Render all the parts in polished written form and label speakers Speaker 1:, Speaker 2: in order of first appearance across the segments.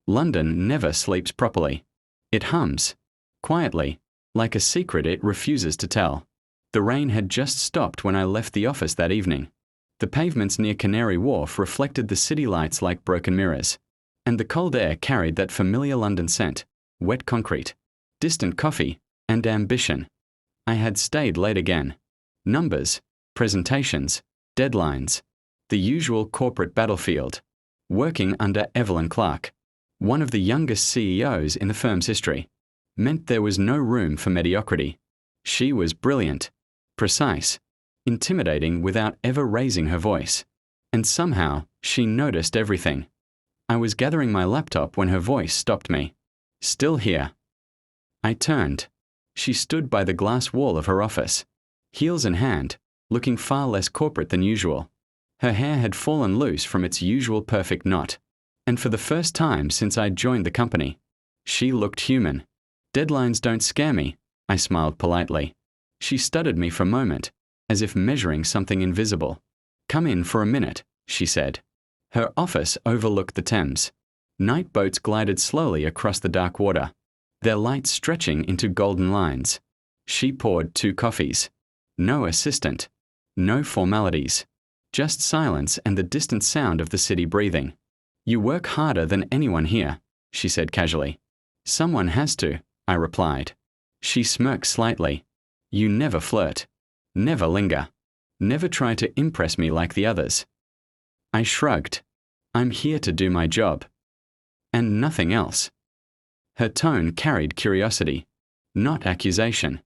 Speaker 1: London never sleeps properly. It hums, quietly, like a secret it refuses to tell. The rain had just stopped when I left the office that evening. The pavements near Canary Wharf reflected the city lights like broken mirrors, and the cold air carried that familiar London scent, wet concrete, distant coffee, and ambition. I had stayed late again. Numbers, presentations, deadlines, the usual corporate battlefield. Working under Evelyn Clark, one of the youngest CEOs in the firm's history, meant there was no room for mediocrity. She was brilliant, precise, intimidating without ever raising her voice. And somehow, she noticed everything. I was gathering my laptop when her voice stopped me. "Still here." I turned. She stood by the glass wall of her office, heels in hand, looking far less corporate than usual. Her hair had fallen loose from its usual perfect knot, and for the first time since I'd joined the company, she looked human. "Deadlines don't scare me," I smiled politely. She studied me for a moment, as if measuring something invisible. "Come in for a minute," she said. Her office overlooked the Thames. Night boats glided slowly across the dark water, their lights stretching into golden lines. She poured 2 coffees. No assistant. No formalities. Just silence and the distant sound of the city breathing. "You work harder than anyone here," she said casually. "Someone has to," I replied. She smirked slightly. "You never flirt. Never linger. Never try to impress me like the others." I shrugged. "I'm here to do my job. And nothing else." Her tone carried curiosity, not accusation.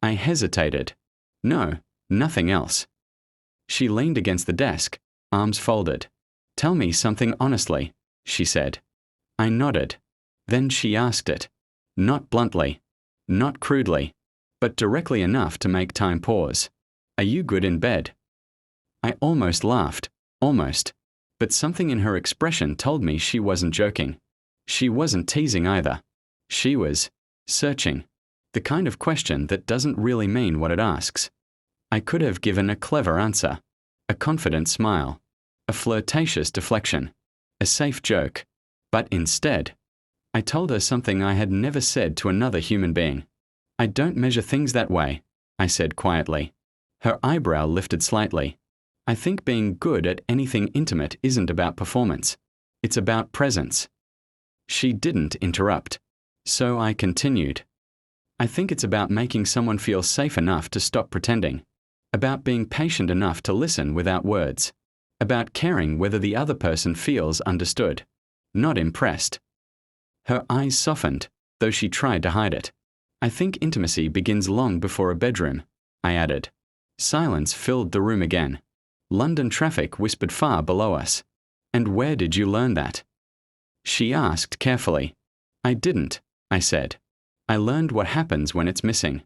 Speaker 1: I hesitated. "No, nothing else." She leaned against the desk, arms folded. "Tell me something honestly," she said. I nodded. Then she asked it. Not bluntly, not crudely, but directly enough to make time pause. "Are you good in bed?" I almost laughed, almost, but something in her expression told me she wasn't joking. She wasn't teasing either. She was searching, the kind of question that doesn't really mean what it asks. I could have given a clever answer, a confident smile, a flirtatious deflection, a safe joke, but instead, I told her something I had never said to another human being. "I don't measure things that way," I said quietly. Her eyebrow lifted slightly. "I think being good at anything intimate isn't about performance. It's about presence." She didn't interrupt, so I continued. "I think it's about making someone feel safe enough to stop pretending, about being patient enough to listen without words, about caring whether the other person feels understood, not impressed." Her eyes softened, though she tried to hide it. "I think intimacy begins long before a bedroom," I added. Silence filled the room again. London traffic whispered far below us. "And where did you learn that?" She asked carefully. "I didn't," I said. "I learned what happens when it's missing."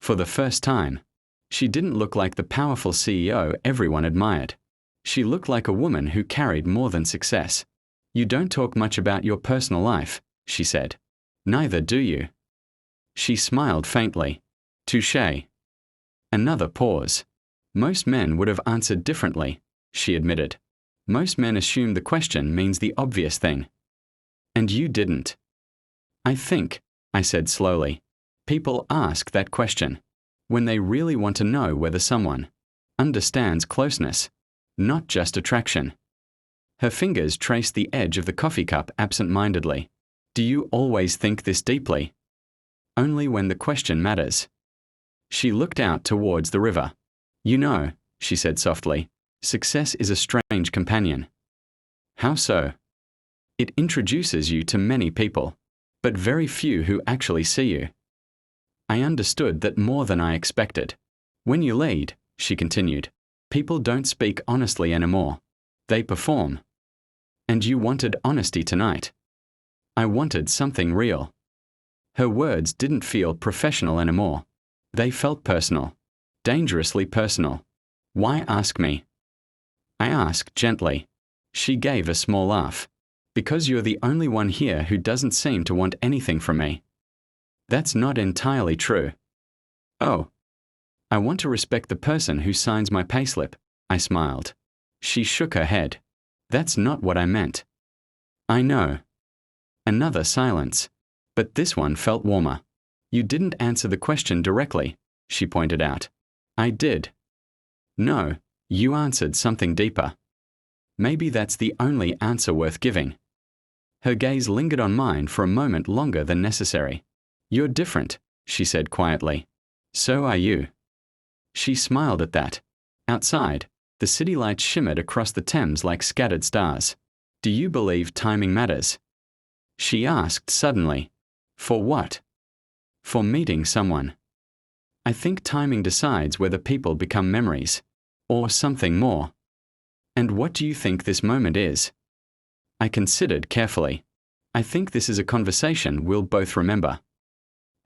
Speaker 1: For the first time, she didn't look like the powerful CEO everyone admired. She looked like a woman who carried more than success. "You don't talk much about your personal life," she said. "Neither do you." She smiled faintly. "Touché." Another pause. "Most men would have answered differently," she admitted. "Most men assume the question means the obvious thing. And you didn't." "I think," I said slowly, "people ask that question when they really want to know whether someone understands closeness, not just attraction." Her fingers traced the edge of the coffee cup absent-mindedly. "Do you always think this deeply?" "Only when the question matters." She looked out towards the river. "You know," she said softly, "success is a strange companion." "How so?" "It introduces you to many people, but very few who actually see you." I understood that more than I expected. "When you lead," she continued, "people don't speak honestly anymore. They perform. And you wanted honesty tonight." I wanted something real. Her words didn't feel professional anymore. They felt personal, dangerously personal. "Why ask me?" I asked gently. She gave a small laugh. "Because you're the only one here who doesn't seem to want anything from me." "That's not entirely true." "Oh." "I want to respect the person who signs my payslip," I smiled. She shook her head. "That's not what I meant." "I know." Another silence. But this one felt warmer. You didn't answer the question directly, she pointed out. I did. No, you answered something deeper. Maybe that's the only answer worth giving. Her gaze lingered on mine for a moment longer than necessary. You're different, she said quietly. So are you. She smiled at that. Outside, the city lights shimmered across the Thames like scattered stars. Do you believe timing matters? She asked suddenly. For what? For meeting someone. I think timing decides whether people become memories. Or something more. And what do you think this moment is? I considered carefully. I think this is a conversation we'll both remember.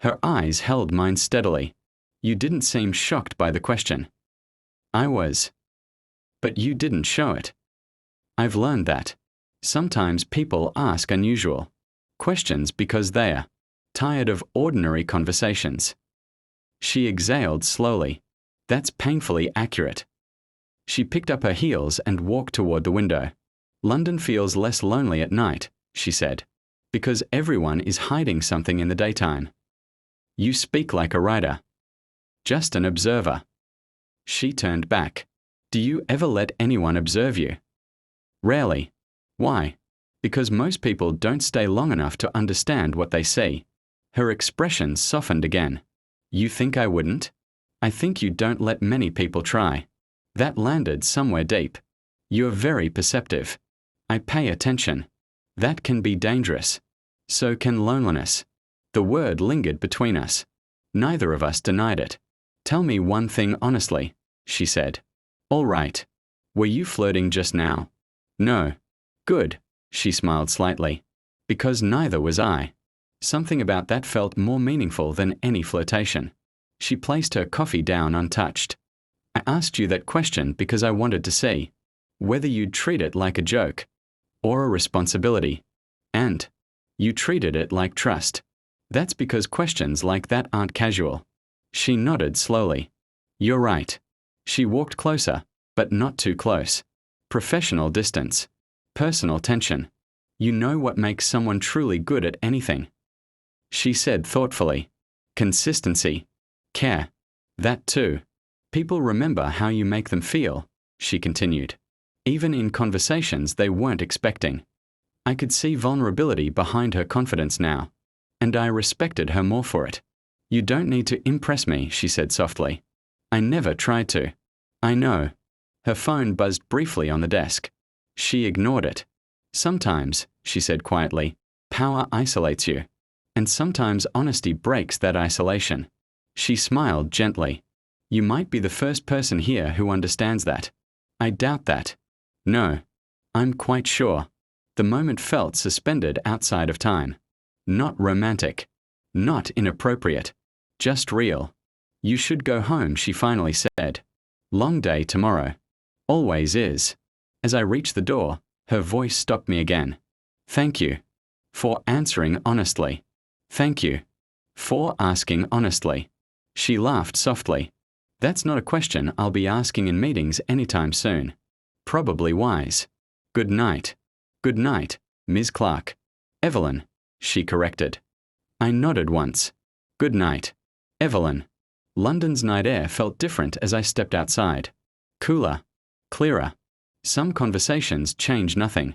Speaker 1: Her eyes held mine steadily. You didn't seem shocked by the question. I was. But you didn't show it. I've learned that. Sometimes people ask unusual questions because they're tired of ordinary conversations. She exhaled slowly. That's painfully accurate. She picked up her heels and walked toward the window. London feels less lonely at night, she said, because everyone is hiding something in the daytime. You speak like a writer. Just an observer. She turned back. Do you ever let anyone observe you? Rarely. Why? Because most people don't stay long enough to understand what they see. Her expression softened again. You think I wouldn't? I think you don't let many people try. That landed somewhere deep. You're very perceptive. I pay attention. That can be dangerous. So can loneliness. The word lingered between us. Neither of us denied it. Tell me one thing honestly, she said. All right. Were you flirting just now? No. Good, she smiled slightly. Because neither was I. Something about that felt more meaningful than any flirtation. She placed her coffee down untouched. I asked you that question because I wanted to see whether you'd treat it like a joke or a responsibility. And you treated it like trust. That's because questions like that aren't casual. She nodded slowly. You're right. She walked closer, but not too close. Professional distance. Personal tension. You know what makes someone truly good at anything. She said thoughtfully. Consistency. Care. That too. People remember how you make them feel, she continued. Even in conversations they weren't expecting. I could see vulnerability behind her confidence now, and I respected her more for it. You don't need to impress me, she said softly. I never tried to. I know. Her phone buzzed briefly on the desk. She ignored it. Sometimes, she said quietly, power isolates you. And sometimes honesty breaks that isolation. She smiled gently. You might be the first person here who understands that. I doubt that. No. I'm quite sure. The moment felt suspended outside of time. Not romantic. Not inappropriate. Just real. You should go home, she finally said. Long day tomorrow. Always is. As I reached the door, her voice stopped me again. Thank you. For answering honestly. Thank you. For asking honestly. She laughed softly. That's not a question I'll be asking in meetings anytime soon. Probably wise. Good night. Good night, Ms. Clark. Evelyn, she corrected. I nodded once. Good night. Evelyn. London's night air felt different as I stepped outside. Cooler. Clearer. Some conversations change nothing.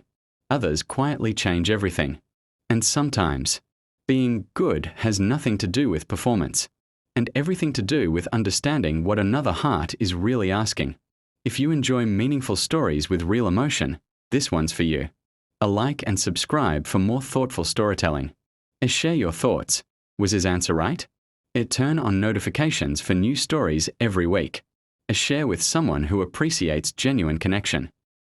Speaker 1: Others quietly change everything. And sometimes, being good has nothing to do with performance, and everything to do with understanding what another heart is really asking. If you enjoy meaningful stories with real emotion, this one's for you. A like and subscribe for more thoughtful storytelling. Share your thoughts. Was his answer right? Turn on notifications for new stories every week. Share with someone who appreciates genuine connection.